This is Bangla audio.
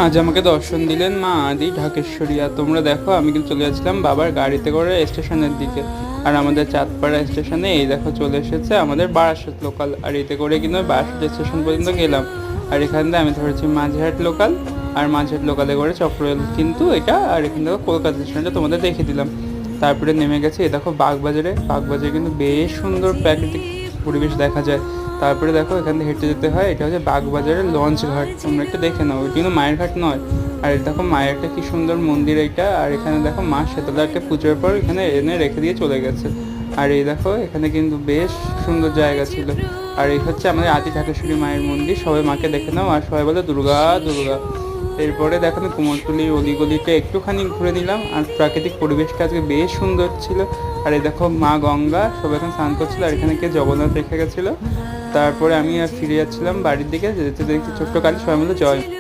আজ আমাকে দর্শন দিলেন মা আদি ঢাকেশ্বরী। আর তোমরা দেখো আমি কিন্তু চলে যাচ্ছিলাম বাবার গাড়িতে করে স্টেশনের দিকে। আর আমাদের চাঁদপাড়া স্টেশনে এই দেখো চলে এসেছে আমাদের বারাসাত লোকাল। আর এতে করে কিন্তু বারাসাত স্টেশন পর্যন্ত গেলাম। আর এখান থেকে আমি ধরেছি মাঝেরহাট লোকাল। আর মাঝেরহাট লোকালে করে চক্ররেল কিন্তু এটা। আর এখান থেকে কলকাতা স্টেশনটা তোমাদের দেখে দিলাম। তারপরে নেমে গেছি এই দেখো বাগবাজারে। বাগবাজারে কিন্তু বেশ সুন্দর প্রাকৃতিক পরিবেশ দেখা যায়। তারপরে দেখো এখান থেকে হেঁটে যেতে হয়, এটা হচ্ছে বাগবাজারের লঞ্চ ঘাট। তোমরা একটু দেখে নাও, এটা কিন্তু মায়ের ঘাট নয়। আর দেখো মায়ের একটা কি সুন্দর মন্দির এইটা। আর এখানে দেখো মা শীতলা একটা পুজোর পর এখানে এনে রেখে দিয়ে চলে গেছে। আর এই দেখো এখানে কিন্তু বেশ সুন্দর জায়গা ছিল। আর এই হচ্ছে আমাদের আদি ঢাকেশ্বরী মায়ের মন্দির। সবাই মাকে দেখে নাও আর সবাই বলে দুর্গা দুর্গা। এরপরে দেখো আমি কুমোরটুলির অলিগলিটা একটুখানি ঘুরে নিলাম। আর প্রাকৃতিক পরিবেশটা আজকে বেশ সুন্দর ছিল। আর এই দেখো মা গঙ্গা সবাই এখন স্নান করছিল। আর এখানে কে জগন্নাথ রেখে গেছিলো। তারপরে আমি আর ফিরে যাচ্ছিলাম বাড়ির দিকে, যেতে দেখছি ছোট্ট কালী, সবাই মিলে জয়।